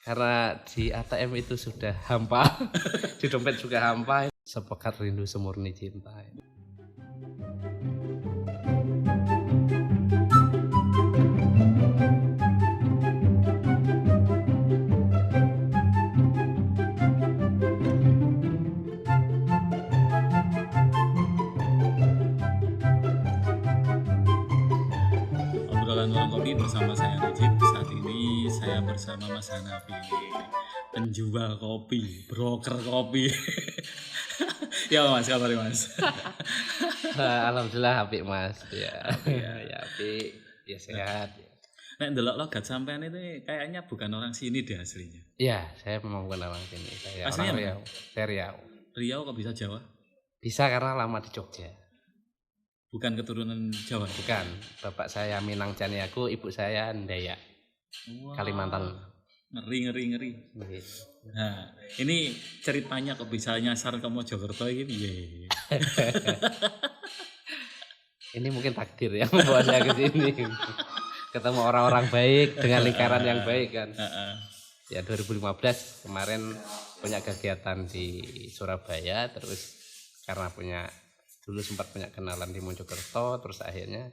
Karena di ATM itu sudah hampa, di dompet juga hampa. Sepekat rindu semurni cinta. Obrolan warung kopi bersama saya Najib. Saat ini saya bersama Mas Hanafi, penjual kopi, broker kopi. Ya Mas, kabar Mas? Alhamdulillah apik Mas. Ya apik, ya sehat. Nek ndelok logat sampean itu kayaknya bukan orang sini deh aslinya. Ya, saya memang bukan orang sini. Saya Aslinya orang Riau. Saya Riau. Riau kok bisa Jawa? Bisa karena lama di Jogja. Bukan keturunan Jawa. Bukan. Bapak saya Minang Caniago, ibu saya Dayak. Wah, Kalimantan. Ngeri. Nah, ini ceritanya kok bisa nyasar ke Mojokerto ini. Ini mungkin takdir yang membawa saya ke sini. Ketemu orang-orang baik dengan lingkaran yang baik kan. Ya 2015 kemarin punya kegiatan di Surabaya, terus karena dulu sempat punya kenalan di Mojokerto, terus akhirnya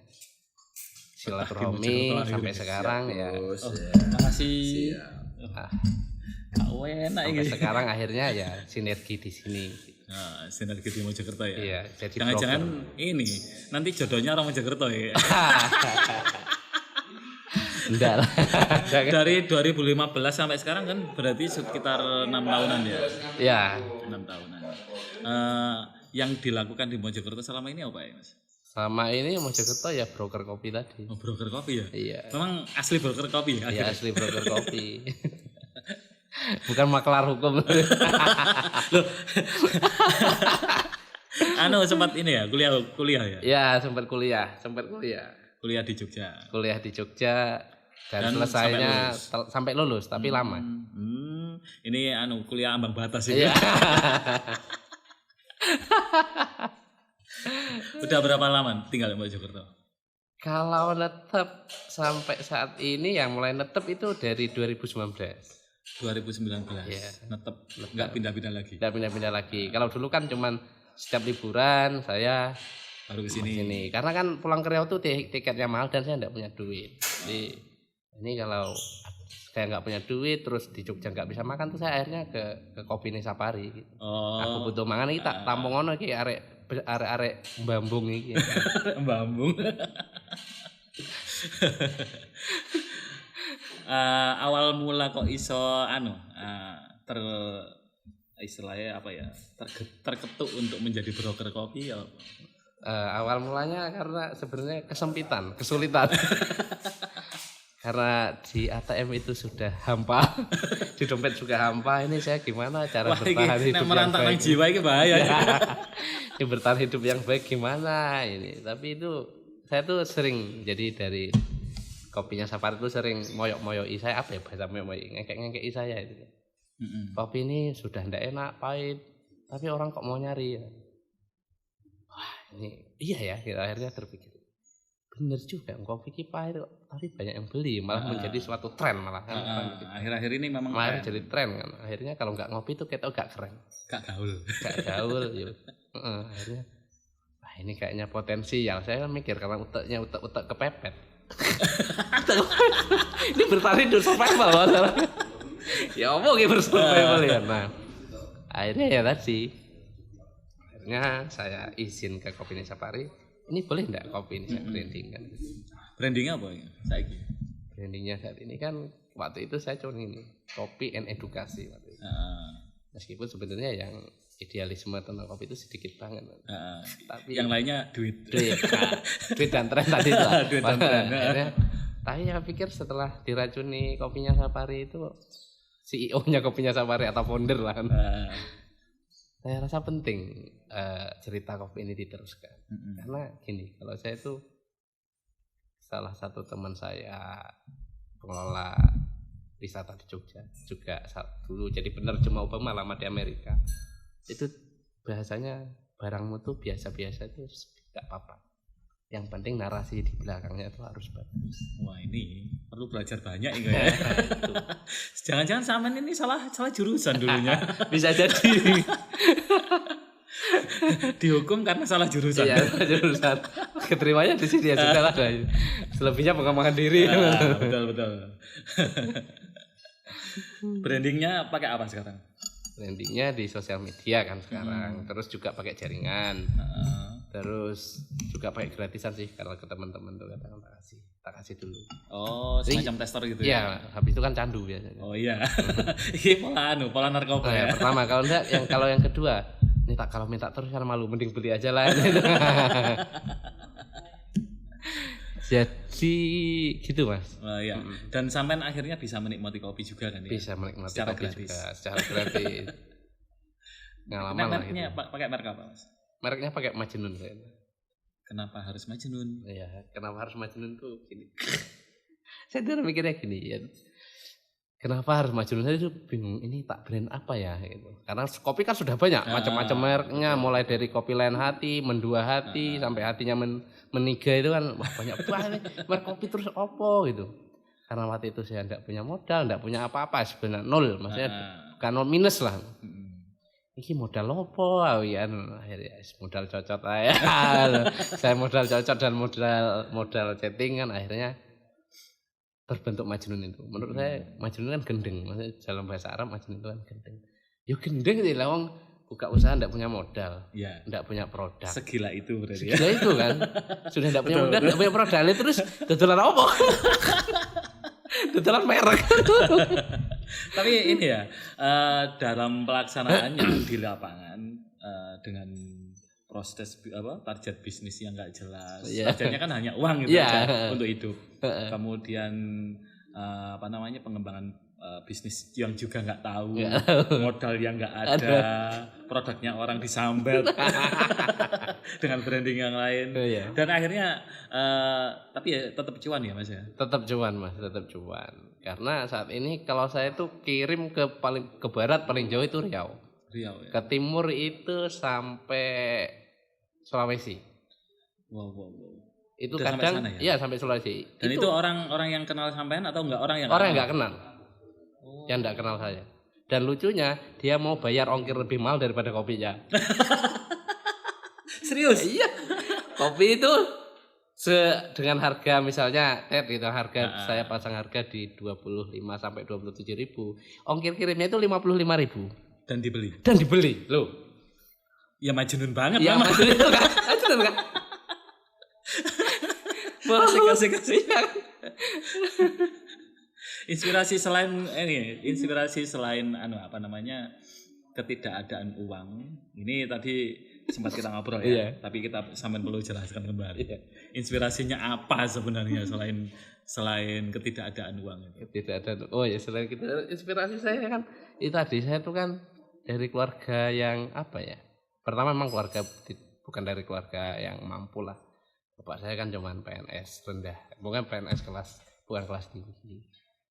silaturahmi sampai sekarang ya. Makasih. Enak Sampai ini. sekarang akhirnya ya sinergi di sini. Nah, sinergi di Mojokerto ya. Iya, jadi Jangan-jangan ini nanti jodohnya orang Mojokerto ya. Enggak lah. Dari 2015 sampai sekarang kan berarti sekitar 6 tahunan ya. Ya, 6 tahunan. Yang dilakukan di Mojokerto selama ini apa ya Mas? sama ini Mojokerto ya broker kopi tadi. Oh, broker kopi ya? Iya. Memang asli broker kopi ya? Iya, asli broker kopi. Bukan maklar hukum. Sempat ini ya, kuliah ya? Ya, sempat kuliah. Kuliah di Jogja. Kuliah di Jogja dan Dan selesainya sampai lulus tapi lama. Ini kuliah ambang batas ini. Iya. Udah berapa lama tinggal di Mojokerto? Kalau netep sampai saat ini yang mulai netep itu dari 2019. 2019. Iya. Netep enggak pindah-pindah lagi. Tidak pindah-pindah lagi. Kalau dulu kan cuman setiap liburan saya Baru ke sini. sini. Karena kan pulang ke Riau tuh tiketnya mahal dan saya tidak punya duit. Jadi ini kalau saya nggak punya duit terus di Jogja nggak bisa makan tuh saya akhirnya ke Kopi Safari gitu. Aku butuh mangan iki tak tampung ngono iki arek mbambung iki. Mbambung. Awal mula kok iso istilahnya apa ya? Terketuk untuk menjadi broker kopi ya. Awal mulanya karena sebenarnya kesulitan. Karena di ATM itu sudah hampa, di dompet juga hampa. Ini saya gimana cara bertahan hidup yang baik? Jiwa ini bahaya. Ini bertahan hidup yang baik gimana ini? Tapi itu saya tuh sering jadi dari Kopinya Safari itu sering moyok-moyoi saya, apa ya bahasa moyok-moyoi, ngekek-ngekei saya itu. Kopi ini sudah ndak enak, pahit, tapi orang kok mau nyari ya. Wah ini iya ya, akhirnya terpikir. Bener juga, kopi ini pahit tapi banyak yang beli, malah menjadi suatu tren malah kan. Akhir-akhir ini memang malah jadi tren kan. Akhirnya kalau nggak ngopi itu kita gak keren. Gak gaul. Ya. Akhirnya wah ini kayaknya potensial. Saya mikir karena utak kepepet. Ini bertahan hidup survival masalahnya. Ya omong ya bersurvival ya. Nah akhirnya ya tadi akhirnya saya izin ke Kopi Safari. Ini boleh enggak kopi ini saya branding kan? Brandingnya apa ya? Saiki. Brandingnya saat ini kan waktu itu saya cuma ini kopi and edukasi waktu itu. Meskipun sebenarnya yang idealisme tentang kopi itu sedikit banget. Tapi yang lainnya duit dan tren tadi itu. Duit dan tren. Tapi saya pikir setelah diracuni Kopinya Safari itu CEO-nya Kopinya Safari atau founder lah kan. Saya rasa penting cerita kopi ini diteruskan. Karena gini, kalau saya itu salah satu teman saya pengelola wisata di Jogja juga dulu jadi penerjemah Obama lama di Amerika. Itu bahasanya barangmu tuh biasa-biasa itu tidak apa-apa. Yang penting narasi di belakangnya itu harus bagus. Wah, ini perlu belajar banyak ini ya. Jangan-jangan sampean ini salah jurusan dulunya. Bisa jadi. Dihukum karena salah jurusan. Iya, jurusan. Keterimanya di sini ya sudah lah. Selebihnya pengembangan diri. Betul. Brandingnya pakai apa sekarang? Brandingnya di sosial media kan sekarang. Terus juga pakai jaringan. Terus juga pakai gratisan sih kalau ke teman-teman tuh katakan tak kasih dulu. Oh, semacam tester gitu ya? Iya, habis itu kan candu biasanya. Oh iya. Ini pola narkoba ya. Pertama, kalau yang kedua, ini kalau minta terus kan malu, mending beli aja lah. Jadi gitu Mas. Oh iya. Dan sampean akhirnya bisa menikmati kopi juga kan ya? Bisa menikmati secara kopi gratis. juga secara gratis. Pengalaman lah gitu. Pakai merek apa Mas? Mereknya pakai Majnun saya. Kenapa harus Majnun? Iya, kenapa harus Majnun tuh gini. Saya tuh mikirnya gini ya. Kenapa harus Majnun? Saya tuh bingung ini tak brand apa ya gitu. Karena kopi kan sudah banyak macam-macam mereknya, mulai dari kopi lain hati, mendua hati sampai hatinya meniga itu kan wah, banyak banget merek kopi terus opo gitu. Karena waktu itu saya enggak punya modal, enggak punya apa-apa sebenarnya nol, maksudnya bukan nol minus lah. Iki modal opo ya akhirnya modal cocot aja. Saya modal cocot dan modal chatting kan akhirnya terbentuk Majnun itu. Menurut saya Majnun kan gendeng, maksudnya dalam bahasa Arab Majnun itu kan gendeng. Yo gendeng sih lah wong buka usaha ndak punya modal, ndak punya produk. Segila itu berarti ya. Segila itu kan. Sudah ndak punya modal, ndak punya produk, terus dodolan opo? Dodolan merek. Tapi ini ya dalam pelaksanaannya di lapangan dengan proses target bisnis yang nggak jelas, targetnya kan hanya uang gitu aja untuk hidup. Kemudian pengembangan bisnis yang juga nggak tahu, modal yang nggak ada, produknya orang disambet dengan branding yang lain, dan akhirnya tapi ya tetap cuan ya Mas ya. Tetap cuan Mas, tetap cuan. Karena saat ini kalau saya tuh kirim ke barat paling jauh itu Riau ya. Ke timur itu sampai Sulawesi. Wow. Itu udah kadang sampai sana, ya? Iya sampai Sulawesi. Dan itu orang yang kenal sampean atau enggak orang yang enggak kenal? Yang enggak kenal saya. Dan lucunya dia mau bayar ongkir lebih mahal daripada kopinya. Serius? Iya. Kopi itu dengan harga misalnya gitu harga saya pasang harga di 25 sampai 27.000. Ongkir kirimnya itu 55.000. Dan dibeli. Loh. Ya Majnun banget ya, Mas. Majnun itu kan. Majnun kan. Kasih. Inspirasi selain ketidakadaan uang. Ini tadi sempat kita ngobrol ya. Tapi kita sampai perlu jelaskan kembali. Inspirasinya apa sebenarnya selain ketidakadaan uang itu? Ketidakadaan. Oh ya, selain inspirasi saya kan itu tadi saya tuh kan dari keluarga yang apa ya? Pertama memang bukan dari keluarga yang mampu lah. Bapak saya kan cuma PNS rendah, bukan PNS bukan kelas tinggi.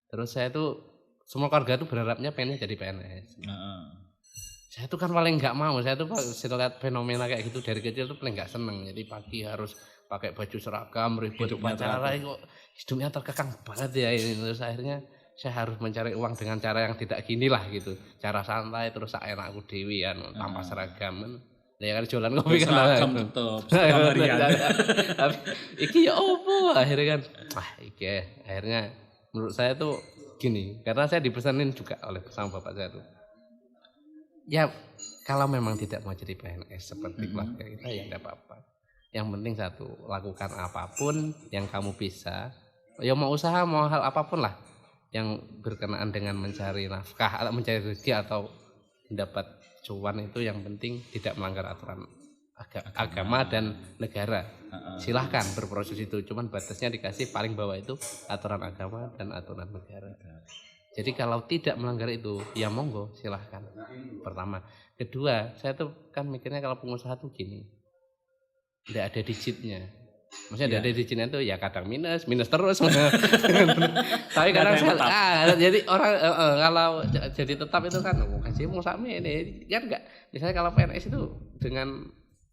Terus saya tuh semua keluarga tuh berharapnya pengennya jadi PNS. Saya tuh kan paling nggak mau. Saya tuh lihat fenomena kayak gitu dari kecil tuh paling nggak seneng. Jadi pagi harus pakai baju seragam, ribut upacara, kok hidupnya terkekang banget ya ini. Terus akhirnya saya harus mencari uang dengan cara yang tidak gini lah gitu. Cara santai terus enakku dewi kan tanpa seragam. Ya kan jualan kopi kan seragam tetep harian. Tapi iki ya opo akhirnya kan akhirnya menurut saya tuh gini, karena saya dipesanin juga sama bapak saya tuh. Ya kalau memang tidak mau jadi PNS seperti keluarga kita ya enggak apa-apa. Yang penting satu, lakukan apapun yang kamu bisa. Ya mau usaha, mau hal apapun lah yang berkenaan dengan mencari nafkah atau mencari rezeki atau mendapat cuan, itu yang penting tidak melanggar aturan agama dan negara. Silahkan berproses itu, cuman batasnya dikasih paling bawah itu aturan agama dan aturan negara. Jadi kalau tidak melanggar itu ya monggo silahkan. Pertama. Kedua, saya tuh kan mikirnya kalau pengusaha tuh gini, tidak ada digitnya. Maksudnya ada digitnya tuh ya kadang minus terus. Tapi kadang jadi orang kalau jadi tetap itu kan kasih mau sami ini kan enggak. Misalnya kalau PNS itu dengan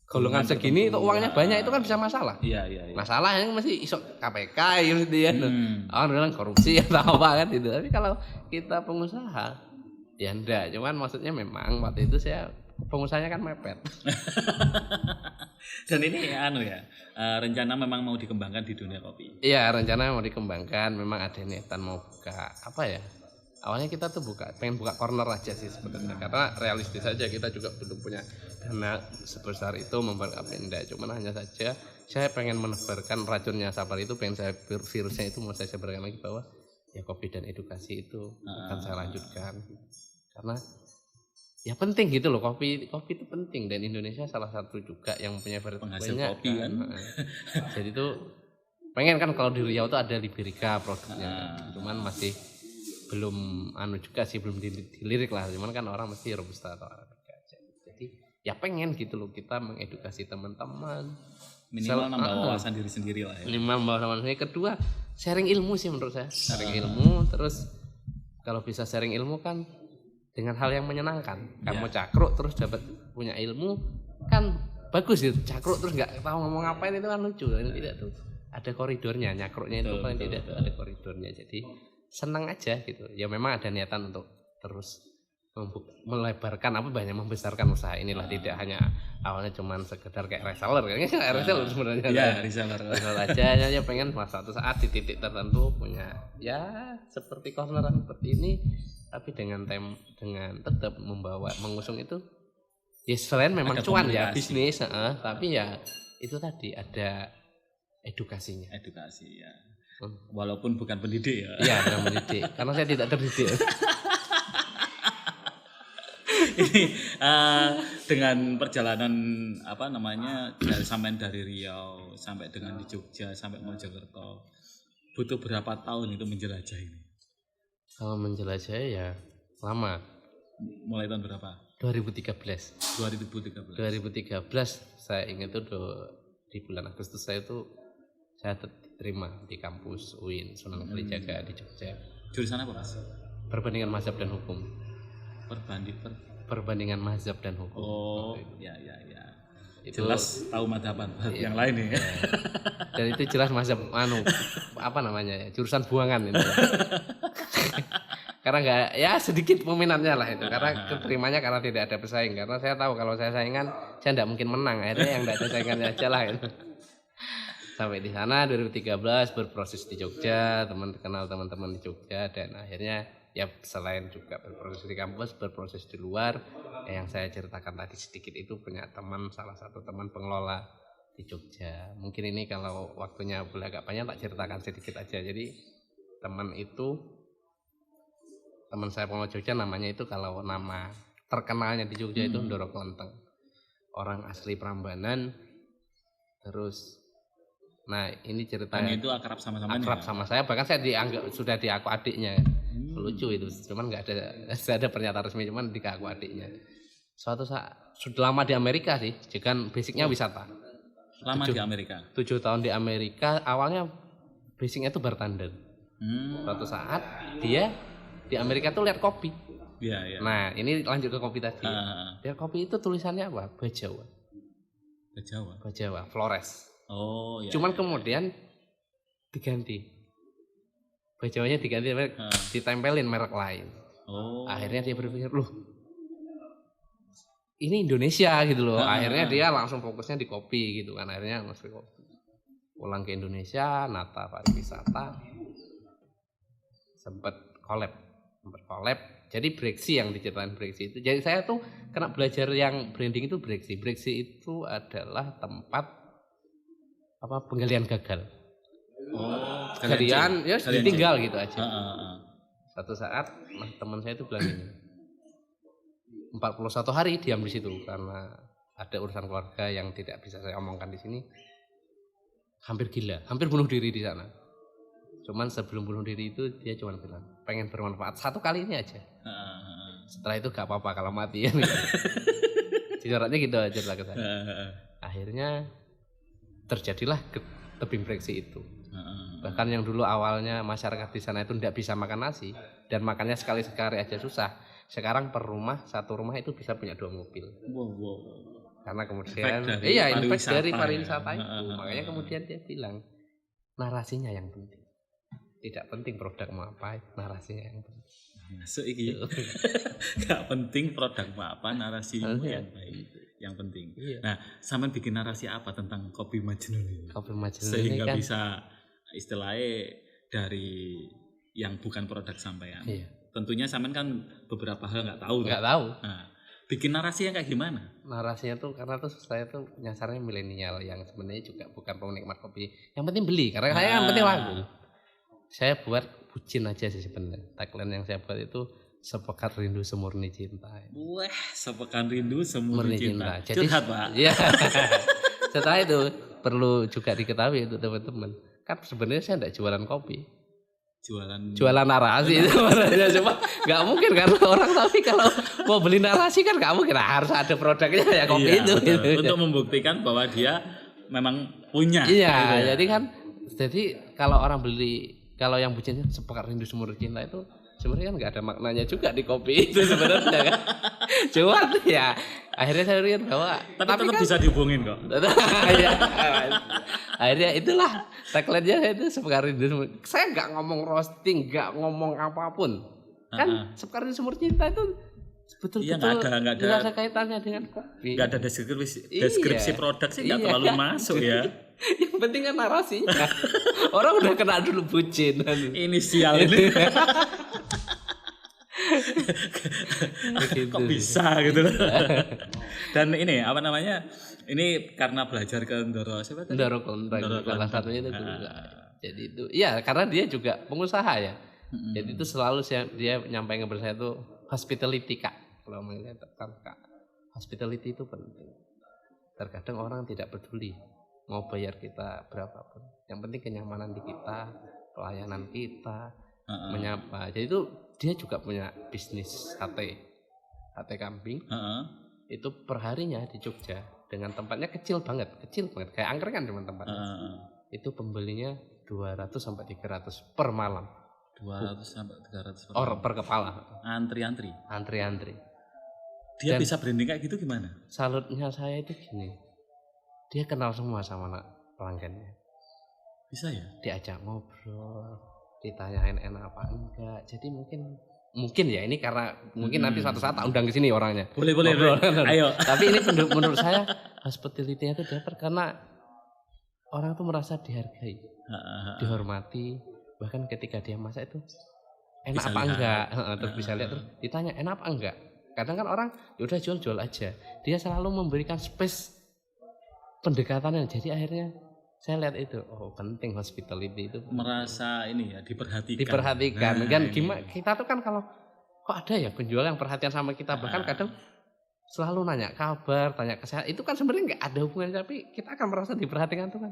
golongan segini itu uangnya banyak itu kan bisa masalah. Iya. Masalahnya masih isok KPK gitu ya. Orang bilang korupsi atau apa kan itu. Tapi kalau kita pengusaha ya enggak, cuman maksudnya memang waktu itu saya pengusahanya kan mepet. Dan ini rencana memang mau dikembangkan di dunia kopi. Iya, rencana mau dikembangkan, memang ada niatan mau buka apa ya? Awalnya kita tuh pengen buka corner aja sih sebenarnya, karena realistis saja kita juga belum punya dana sebesar itu membuat Kapinda. Cuman hanya saja saya pengen menebarkan racunnya sabar itu, pengen saya virusnya itu mau saya sebarkan lagi bahwa ya kopi dan edukasi itu akan saya lanjutkan karena ya penting gitu loh, kopi itu penting dan Indonesia salah satu juga yang punya varietas banyak kopi kan. Jadi tuh pengen kan kalau di Riau tuh ada Liberica produknya, cuman masih belum juga sih, belum dilirik lah, cuman kan orang mesti Robusta atau Arabica aja. Jadi ya pengen gitu loh kita mengedukasi teman-teman, minimal nambah wawasan diri sendiri lah ya. Minimal nambah wawasan sendiri. Kedua, sharing ilmu sih menurut saya. Sharing ilmu, terus kalau bisa sharing ilmu kan dengan hal yang menyenangkan. Kamu cakruk terus dapat punya ilmu kan bagus gitu. Cakruk terus nggak tahu ngomong ngapain itu kan lucu. Kan tidak tuh ada koridornya, nyakruknya itu paling tidak tuh ada koridornya. Jadi senang aja gitu. Ya memang ada niatan untuk terus melebarkan banyak membesarkan usaha inilah, tidak hanya awalnya cuman sekedar kayak reseller kayaknya reseller sebenarnya. Iya, reseller aja ya pengen suatu saat di titik tertentu punya ya seperti corneran seperti ini, tapi dengan tetap mengusung itu ya selain memang ada cuan ya bisnis, tapi ya itu tadi ada edukasi ya. Walaupun bukan pendidik ya. Iya, bukan pendidik karena saya tidak terdidik. Ini dengan perjalanan sampai dari Riau sampai dengan di Jogja sampai Mojokerto, butuh berapa tahun itu menjelajah ini? Kalau menjelajah ya lama. Mulai tahun berapa? 2013 saya ingat itu di bulan Agustus saya terima di kampus UIN Sunan Kalijaga di Jogja. Jurusan apa Mas? Perbandingan mazhab dan hukum. Perbandingan mazhab dan hukum. Oh, ya. Itu jelas tahu madhaban yang lain ya. Dan itu jelas mazhab jurusan buangan itu. Karena enggak ya sedikit peminatnya lah itu. Karena keterimanya karena tidak ada pesaing. Karena saya tahu kalau saya saingan saya enggak mungkin menang. Akhirnya yang enggak ada saingannya aja lah itu. Sampai di sana 2013 berproses di Jogja, kenal teman-teman di Jogja, dan akhirnya ya selain juga berproses di kampus, berproses di luar. Yang saya ceritakan tadi sedikit itu punya salah satu teman pengelola di Jogja. Mungkin ini kalau waktunya boleh agak panjang tak ceritakan sedikit aja. Jadi teman saya pengelola Jogja namanya itu, kalau nama terkenalnya di Jogja itu Ndoro Klonteng. Orang asli Prambanan. Terus ini ceritanya. Dan itu akrab sama saya, bahkan saya dianggap sudah diaku adiknya. Lucu itu, cuman nggak ada pernyataan resmi, cuman diaku adiknya. Suatu saat sudah lama di Amerika sih, kan basicnya wisata. Lama di Amerika. 7 tahun di Amerika, awalnya basicnya itu bartender. Suatu saat dia di Amerika tuh lihat kopi. Iya. Nah ini lanjut ke kopi tadi. Lihat kopi itu tulisannya apa? Bajawa, Flores. Oh iya. Cuman kemudian diganti. Bajawanya diganti, ditempelin merek lain. Oh. Akhirnya dia berpikir, loh ini Indonesia gitu loh. Akhirnya dia langsung fokusnya di kopi gitu kan. Akhirnya masuk kopi. Pulang ke Indonesia, nata pariwisata. Sempat collab. Jadi Breksi yang diceritain Breksi itu. Jadi saya tuh kena belajar yang branding itu Breksi. Breksi itu adalah tempat penggalian gagal. Galian ya ditinggal gitu aja. Satu saat teman saya itu bilang ini, 41 hari diam di situ karena ada urusan keluarga yang tidak bisa saya omongkan di sini. Hampir gila, hampir bunuh diri di sana. Cuman sebelum bunuh diri itu dia cuma bilang pengen bermanfaat satu kali ini aja. Setelah itu gak apa-apa kalau mati ya. Cicaratnya gitu aja lah ke saya. Akhirnya terjadilah tebing Breksi itu. Bahkan yang dulu awalnya masyarakat di sana itu tidak bisa makan nasi dan makannya sekali-sekali aja susah. Sekarang satu rumah itu bisa punya 2 mobil. Wow. Karena kemudian Impact dari ya. pariwisata itu. Makanya kemudian dia bilang narasinya yang penting. Tidak penting produk mau apa, narasinya yang penting. Masuk iki. Gak penting produk apa, narasimu yang baik, yang penting. Iya. Nah, sampean bikin narasi apa tentang kopi Majnun ini? Kopi Majnun Sehingga ini kan bisa istilahnya dari yang bukan produk sampean. iya. Tentunya sampean kan beberapa hal nggak tahu. Nggak tahu. Nah, bikin narasi yang kayak gimana? Narasinya tuh karena tuh saya tuh nyasarnya milenial yang sebenarnya juga bukan penikmat kopi. Yang penting beli karena saya yang penting laku. Saya buat bucin aja sih sebenarnya. Tagline yang saya buat itu sepekan rindu semurni cinta. Wah, sepekan rindu semurni cinta. Jadi, curhat, Pak. Iya. Setelah itu perlu juga diketahui untuk teman-teman. Kan sebenarnya saya tidak jualan kopi. Jualan narasi itu cuma nggak mungkin karena orang, tapi kalau mau beli narasi kan nggak mungkin, harus ada produknya ya kopi iya, itu betul. Untuk membuktikan bahwa dia memang punya. Iya, gitu ya. jadi kalau orang beli, kalau yang bucin sepekan rindu semurni cinta itu sebenarnya kan nggak ada maknanya juga di kopi itu sebenarnya kan. Cuma ya akhirnya saya lihat bahwa tapi tetap kan, bisa dihubungin kok. ya, akhirnya itulah tagline-nya itu sepekan rindu. Saya nggak ngomong roasting, nggak ngomong apapun. Kan sepekan rindu semurni cinta itu betul-betul nggak ada kaitannya dengan kopi. Nggak ada deskripsi produk sih nggak terlalu masuk ya. Yang penting kan narasinya. Orang udah kena dulu bucin. Inisial ini. Kok bisa gitu loh. Dan ini apa namanya? Ini karena belajar ke Ndoro siapa tadi? Ndoro Klenteng salah satunya itu. Jadi itu ya karena dia juga pengusaha ya. Jadi itu selalu dia nyampaikan ke saya itu hospitality Kak. Kalau melihat Kak, hospitality itu penting. Terkadang orang tidak peduli mau bayar kita berapapun. Yang penting kenyamanan di kita, pelayanan kita, menyapa. Jadi itu dia juga punya bisnis sate kambing. Itu perharinya di Jogja dengan tempatnya kecil banget kayak angkringan cuma tempatnya. Itu pembelinya 200 sampai 300 per malam. 200 sampai 300 per malam. Per kepala. Antri. Dia Dan bisa branding kayak gitu gimana? Salutnya saya itu gini. Dia kenal semua sama pelanggannya. Bisa ya? Diajak ngobrol, ditanyain enak apa enggak. Jadi mungkin ya ini karena mungkin nanti suatu saat tak undang ke sini orangnya. Boleh. Ayo. Tapi ini menurut saya hospitality-nya itu dapat karena orang tuh merasa dihargai, dihormati. Bahkan ketika dia masak itu enak bisa apa lihat. enggak, terus bisa lihat terus ditanya enak apa enggak. Kadang kan orang ya udah jual aja. Dia selalu memberikan space pendekatannya. Jadi akhirnya saya lihat itu penting hospitality itu. Merasa ini ya diperhatikan. Kan gimana kita tuh kan kalau kok ada ya penjual yang perhatian sama kita, bahkan kadang selalu nanya kabar, tanya kesehatan. Itu kan sebenarnya nggak ada hubungan, tapi kita akan merasa diperhatikan tuh kan.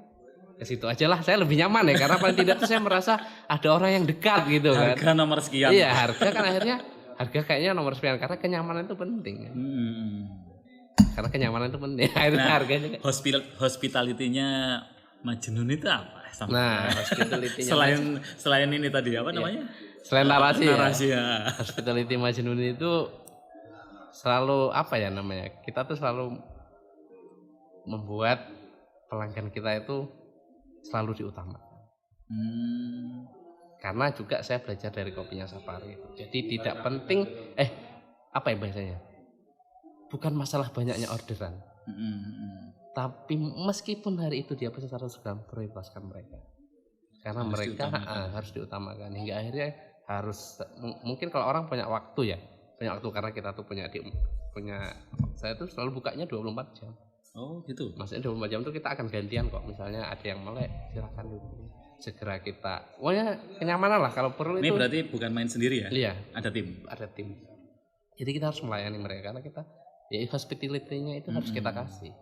Ke situ aja lah saya lebih nyaman ya, karena paling tidak tuh saya merasa ada orang yang dekat gitu kan. Harga nomor sekian. Iya, harga kan akhirnya kayaknya nomor sekian karena kenyamanan itu penting kan. Karena kenyamanan itu penting. Akhirnya harganya. Hospitality-nya Majnun itu apa? Nah, hospitality-nya selain ini tadi apa namanya? Selain narasi ya. Hospitality Majnun itu selalu apa ya namanya? Kita tuh selalu membuat pelanggan kita itu selalu diutamakan. Karena juga saya belajar dari kopinya Safari. Jadi tidak penting apa ya bahasanya? Bukan masalah banyaknya orderan. Tapi meskipun hari itu dia pesan 100 gram, prioritaskan mereka. Karena mereka harus diutamakan. Hingga akhirnya harus mungkin kalau orang punya waktu karena kita tuh punya saya tuh selalu bukanya 24 jam. Oh gitu. Maksudnya 24 jam itu kita akan gantian kok. Misalnya ada yang melek, silakan dulu. Segera kita. Pokoknya kenyamanan lah kalau perlu. Ini itu. Ini berarti bukan main sendiri ya? Iya. Ada tim. Jadi kita harus melayani mereka karena kita ya hospitality-nya itu harus kita kasih.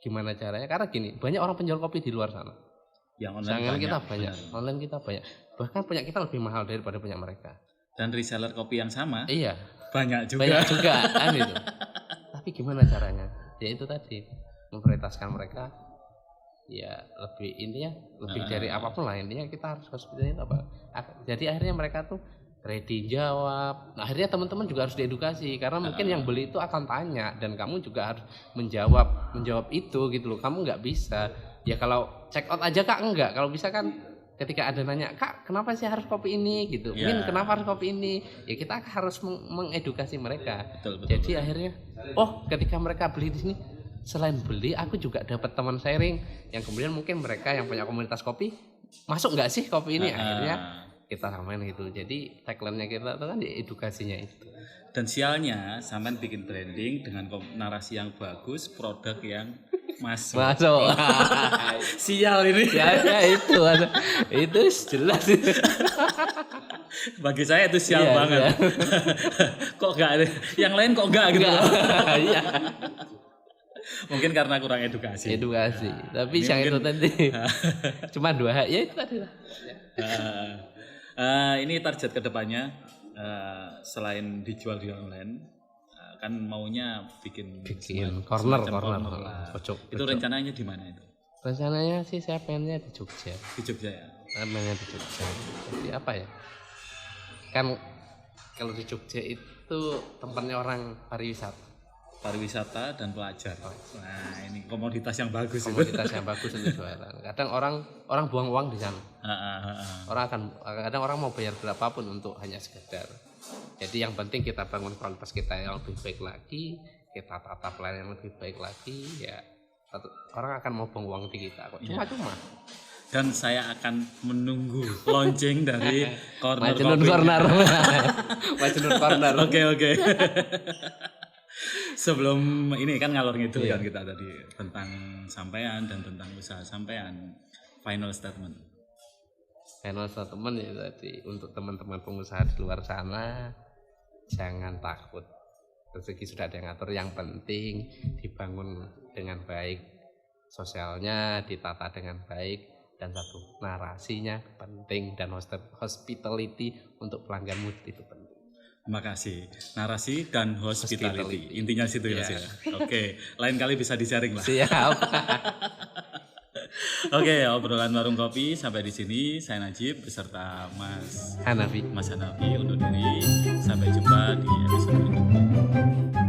Gimana caranya? Karena gini, banyak orang penjual kopi di luar sana. Yang online kita banyak. Bahkan punya kita lebih mahal daripada punya mereka. Dan reseller kopi yang sama? Iya. Banyak juga kan itu. Tapi gimana caranya? Ya itu tadi, memprioritaskan mereka. Ya lebih dari apapun lah, intinya kita harus hospitality apa. Jadi akhirnya mereka tuh ready jawab. Nah, akhirnya teman-teman juga harus diedukasi karena mungkin yang beli itu akan tanya dan kamu juga harus menjawab itu gitu loh. Kamu nggak bisa ya kalau check out aja Kak enggak. Kalau bisa kan ketika ada nanya Kak kenapa sih harus kopi ini gitu, Min kenapa harus kopi ini, ya kita harus mengedukasi mereka. Betul. Jadi akhirnya ketika mereka beli di sini, selain beli aku juga dapat teman sharing yang kemudian mungkin mereka yang punya komunitas kopi masuk nggak sih kopi ini, akhirnya kita samain gitu. Jadi tagline-nya kita itu kan di edukasinya itu. Dan sialnya sampean bikin branding dengan narasi yang bagus, produk yang masuk. Sial ini. Ya itu jelas. Bagi saya itu sial banget. Kok enggak ada? Yang lain kok enggak gitu. Iya. Mungkin karena kurang edukasi. Tapi yang itu tadi cuma 2 hal ya itu tadi lah. Ini target kedepannya selain dijual di online, kan maunya bikin corner lah. pojok. Itu rencananya di mana itu? Rencananya sih saya pengennya di Jogja. Di Jogja ya. Namanya di Jogja. Jadi apa ya? Kan kalau di Jogja itu tempatnya orang pariwisata dan pelajar. Nah, ini komoditas yang bagus. Yang bagus untuk jualan. Kadang orang buang uang di sana. Kadang orang mau bayar berapapun untuk hanya sekedar. Jadi yang penting kita bangun kualitas kita yang lebih baik lagi, kita tata pelayanan yang lebih baik lagi, ya orang akan mau buang uang di kita kok. Cuma. Dan saya akan menunggu launching dari Majnun Corner. Oke. Sebelum ini kan ngalor gitu kan kita tadi tentang sampean dan tentang usaha sampean. Final statement ya tadi untuk teman-teman pengusaha di luar sana, jangan takut. Rezeki sudah ada yang ngatur, yang penting dibangun dengan baik, sosialnya ditata dengan baik, dan satu narasinya penting, dan hospitality untuk pelangganmu itu penting. Terima kasih. Narasi dan hospitality. Intinya situ ya Mas ya. Oke, lain kali bisa di-sharing lah. Siap. Oke, obrolan warung kopi sampai di sini. Saya Najib beserta Mas Hanafi undur diri. Sampai jumpa di episode berikutnya.